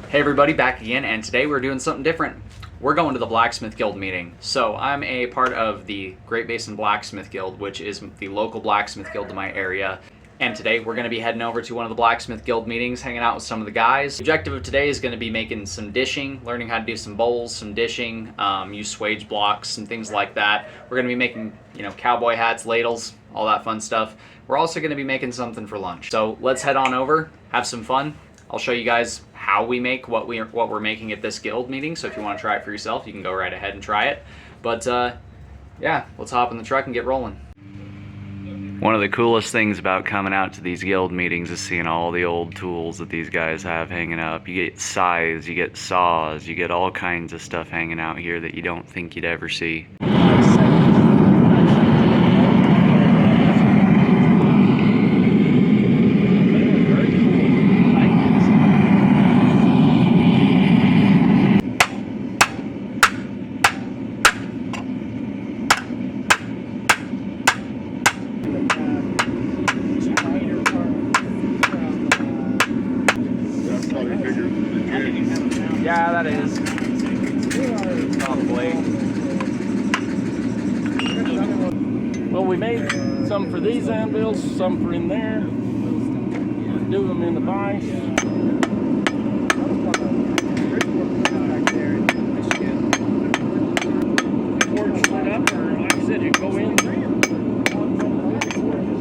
Hey everybody, back again, and today we're doing something different. We're going to the Blacksmith Guild meeting. So I'm a part of the Great Basin Blacksmith Guild, which is the local blacksmith guild to my area. And today we're going to be heading over to one of the Blacksmith Guild meetings, hanging out with some of the guys. The objective of today is going to be making some dishing, learning how to do some bowls, some dishing, use swage blocks and things like that. We're going to be making, cowboy hats, ladles, all that fun stuff. We're also going to be making something for lunch. So let's head on over, have some fun. I'll show you guys how we make what we're making at this guild meeting. So if you want to try it for yourself, you can go right ahead and try it. But yeah, let's hop in the truck and get rolling. One of the coolest things about coming out to these guild meetings is seeing all the old tools that these guys have hanging up. You get scythes, you get saws, you get all kinds of stuff hanging out here that you don't think you'd ever see. Yeah, that is. Probably. Well, we made some for these anvils, some for in there. Do them in the vise. Board split up, or like I said, you go in.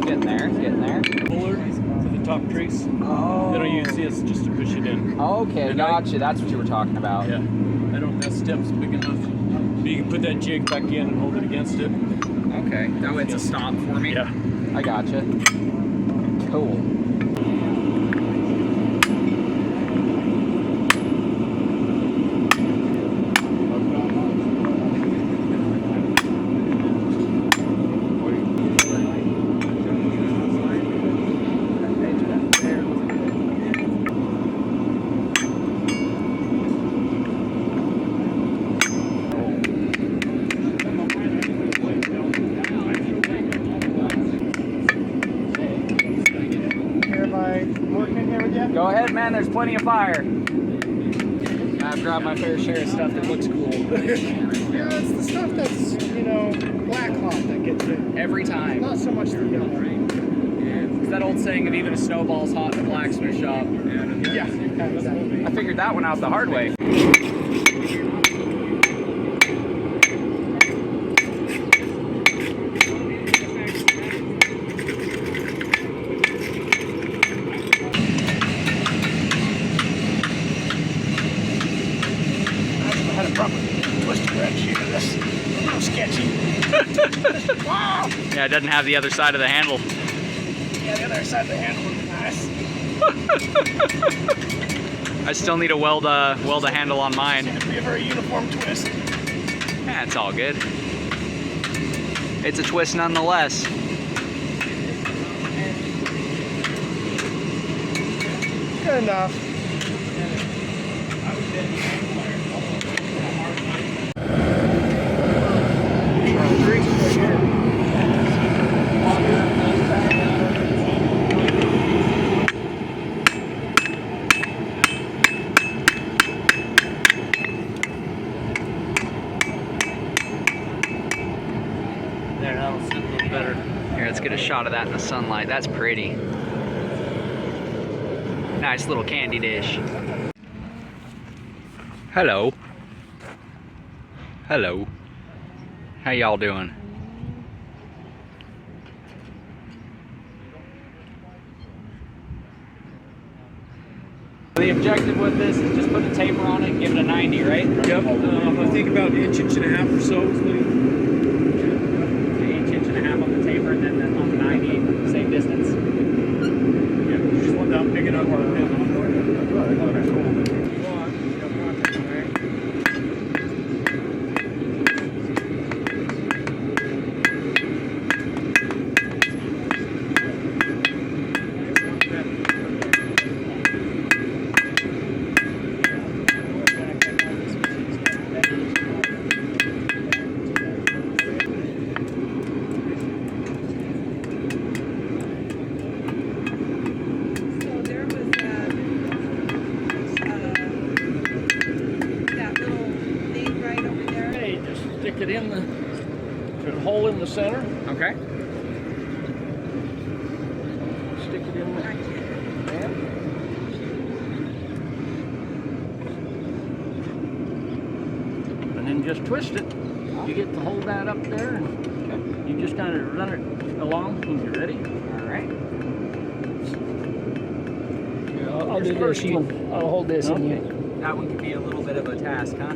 Getting there. Puller to the top trace. Oh. Then you use this just to push it in. Okay, gotcha. That's what you were talking about. Yeah. I don't that step's big enough. But you can put that jig back in and hold it against it. Okay, that way it's a stop for me. Yeah. I gotcha. Cool. Go ahead, man. There's plenty of fire. I've grabbed my fair share of stuff that looks cool. Yeah, it's the stuff that's, black hot that gets it. Every time. Not so much the yellow. It's that old saying of even a snowball's hot in a blacksmith shop. Yeah, exactly. I figured that one out the hard way. Wow! Yeah, it doesn't have the other side of the handle. Yeah, the other side of the handle is nice. I still need to weld a handle on mine. It'd be a very uniform twist. Yeah, it's all good. It's a twist nonetheless. Good enough. There, that'll sit a little better. Here, let's get a shot of that in the sunlight. That's pretty. Nice little candy dish. Hello. Hello. How y'all doing? The objective with this is just put a taper on it and give it a 90, right? Yep. I think about an inch and a half or so. Inch and a half on the taper, and then on the 90, same distance. Yeah, just want that big enough. in the hole in the center. Okay. Stick it in there. And then just twist it. You get to hold that up there, and you just kind of run it along when you're ready. All right. I'll do this. I'll hold this in here. That one can be a little bit of a task, huh?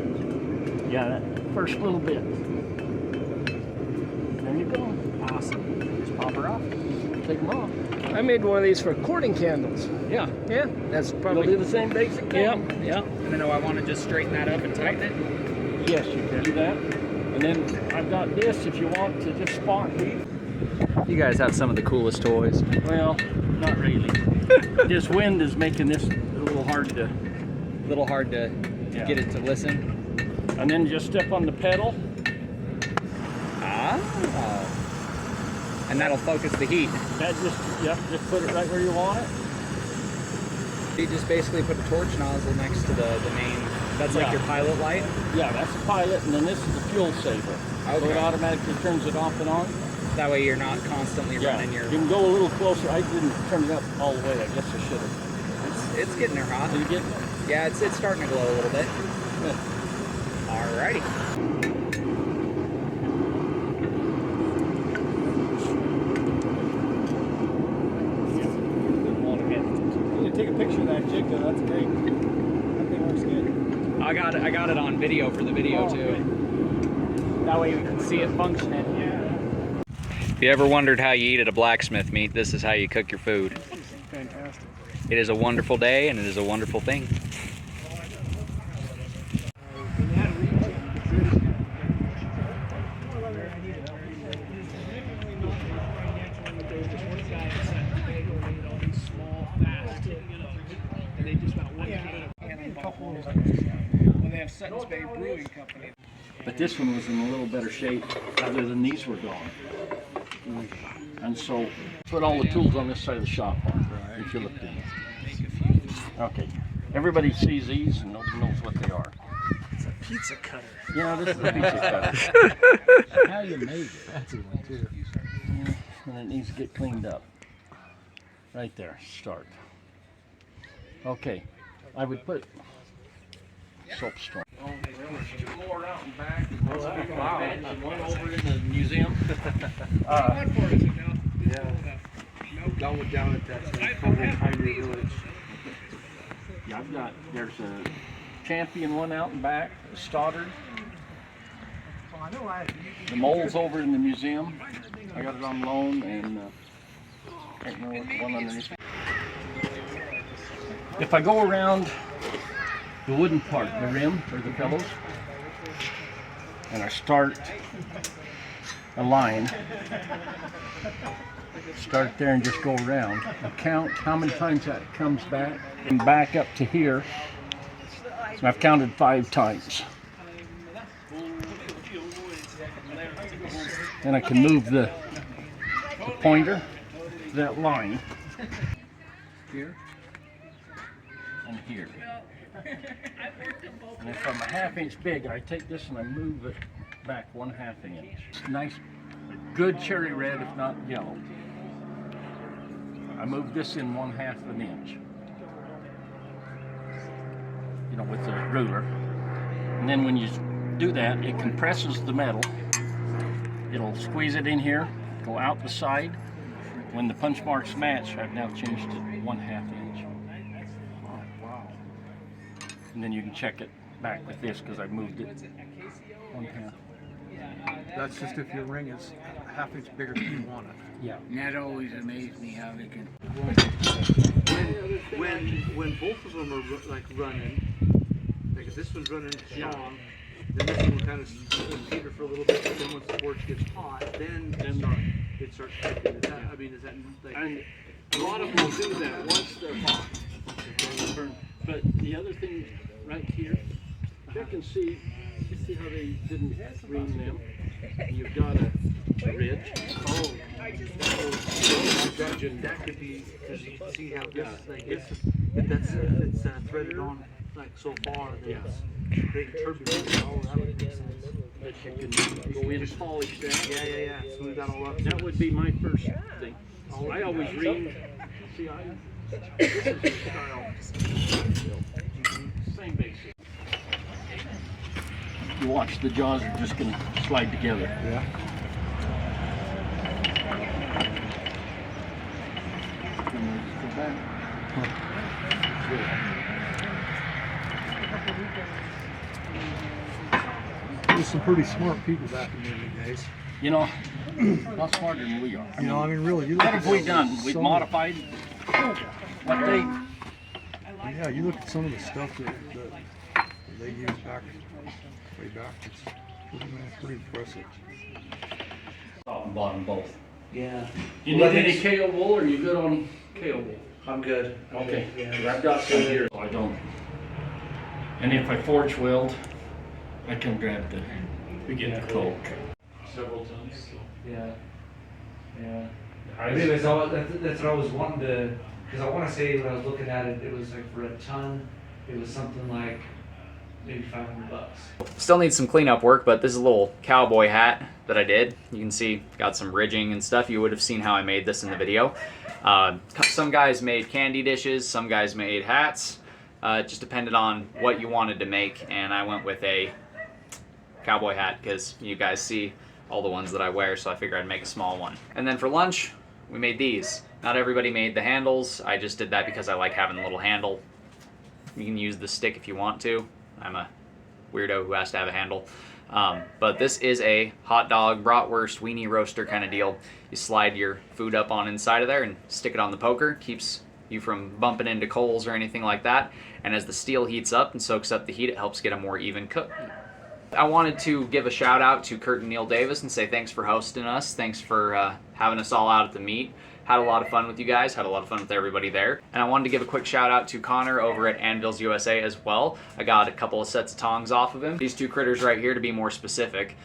Yeah, that first little bit. There you go. Awesome. Just pop her off. Take them off. I made one of these for cording candles. Yeah. Yeah, that's You'll probably. do the same basic thing. Yeah, yeah. And then I want to just straighten that up and tighten it. Yes, you can do that. And then I've got this if you want to just spot heat. You guys have some of the coolest toys. Well, not really. This wind is making this a little hard to. Get it to listen. And then just step on the pedal. Ah. And that'll focus the heat. That just put it right where you want it. You just basically put a torch nozzle next to the main. That's like your pilot light. Yeah, that's the pilot, and then this is the fuel saver. So it automatically turns it off and on. That way you're not constantly running your. You can go a little closer. I didn't turn it up all the way. I guess I should have. It's getting there hot. Did you get? Yeah, it's starting to glow a little bit. Good. Alrighty. Take a picture of that jig though, that's great. That thing works good. I got it on video for the video too. Good. That way you can see it functioning. If you ever wondered how you eat at a blacksmith meet, this is how you cook your food. Fantastic. It is a wonderful day and it is a wonderful thing. But this one was in a little better shape, other than these were gone. And so, put all the tools on this side of the shop on, if you looked in it. Okay, everybody sees these and nobody knows what they are. It's a pizza cutter. Yeah, this is a pizza cutter. How you made it? That's a one too. And it needs to get cleaned up. Right there, start. Okay, I would put soapstone. Oh, there's two more out and back. Wow. And one over in the museum. Down at that Pioneer Village. Yeah, there's a champion one out and back, a Stoddard. The mole's over in the museum. I got it on loan, and can't remember what the one underneath. If I go around the wooden part, the rim or the pillows, and I start a line, start there and just go around and count how many times that comes back and back up to here. So I've counted 5 times. Then I can move the pointer to that line here and here. And if I'm a 1/2 inch big, I take this and I move it back 1/2 inch. It's nice, good cherry red, if not yellow. I move this in 1/2 inch. You know, with the ruler. And then when you do that, it compresses the metal. It'll squeeze it in here, go out the side. When the punch marks match, I've now changed it 1/2 inch. Wow. And then you can check it back with this because I moved it 1/2. That's just if your ring is 1/2 inch bigger than you want it. Yeah. And that always amazed me how they can. When both of them are like running, like if this one's running strong, then this one will kind of heater for a little bit. But then once the torch gets hot, then it starts cooking. Is that, I mean, is that like? And a lot of them will do that once they're hot. But the other thing right here, check and see how they didn't ream them. You've got a ridge. Oh, that could be because you see how this like this, if it's threaded on like so far that it's creating turbulence. Oh, that would make sense. But you can go in and polish that. Yeah. Smooth that all up. That would be my first thing. I always read. See, this is the style. Same basic. You watch, the jaws are just going to slide together. Yeah. And we just go back. There's some pretty smart people back in the days. You know, not smarter than we are. You know, I mean, really, you look What have we done? We've some- modified what they. Yeah, you look at some of the stuff that they used way back. It's pretty impressive. Top and bottom both. Yeah. You need any KO wool, or you good on KO wool? I'm good. Okay. Yeah. I've got some here. I don't. And if I forge weld, I can grab the coke. Several tons. Yeah. Anyways, that's what I was wanting to, because I want to say when I was looking at it, it was like for a ton, it was something like maybe $500. Still needs some cleanup work, but this is a little cowboy hat that I did. You can see got some ridging and stuff. You would have seen how I made this in the video. Some guys made candy dishes, some guys made hats. It just depended on what you wanted to make, and I went with a cowboy hat because you guys see all the ones that I wear, so I figured I'd make a small one. And then for lunch, we made these. Not everybody made the handles. I just did that because I like having the little handle. You can use the stick if you want to. I'm a weirdo who has to have a handle. But this is a hot dog, bratwurst, weenie roaster kind of deal. You slide your food up on inside of there and stick it on the poker. Keeps you from bumping into coals or anything like that. And as the steel heats up and soaks up the heat, it helps get a more even cook. I wanted to give a shout out to Kurt and Neil Davis and say thanks for hosting us. Thanks for having us all out at the meet. Had a lot of fun with you guys, had a lot of fun with everybody there. And I wanted to give a quick shout out to Connor over at Anvils USA as well. I got a couple of sets of tongs off of him. These two critters right here, to be more specific,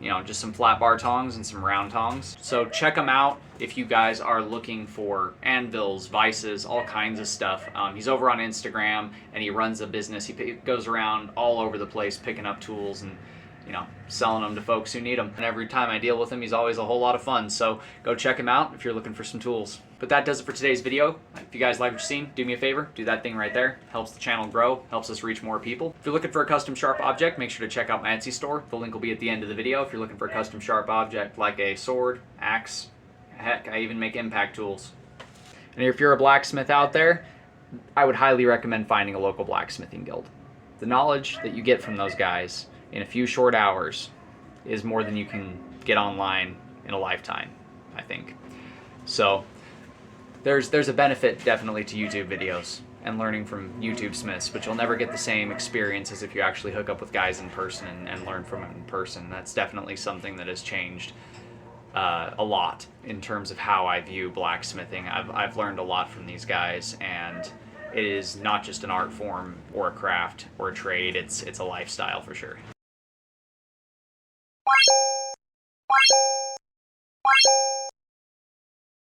you know, just some flat bar tongs and some round tongs. So check them out if you guys are looking for anvils, vices, all kinds of stuff. He's over on Instagram and he runs a business. He goes around all over the place picking up tools and, you know, selling them to folks who need them. And every time I deal with him, he's always a whole lot of fun. So go check him out if you're looking for some tools. But that does it for today's video. If you guys like what you've seen, do me a favor, do that thing right there. Helps the channel grow, helps us reach more people. If you're looking for a custom sharp object, make sure to check out my Etsy store. The link will be at the end of the video. If you're looking for a custom sharp object like a sword, axe, heck, I even make impact tools. And if you're a blacksmith out there, I would highly recommend finding a local blacksmithing guild. The knowledge that you get from those guys in a few short hours is more than you can get online in a lifetime, I think. So there's a benefit definitely to YouTube videos and learning from YouTube smiths, but you'll never get the same experience as if you actually hook up with guys in person and learn from them in person. That's definitely something that has changed a lot in terms of how I view blacksmithing. I've learned a lot from these guys, and it is not just an art form or a craft or a trade, it's a lifestyle for sure.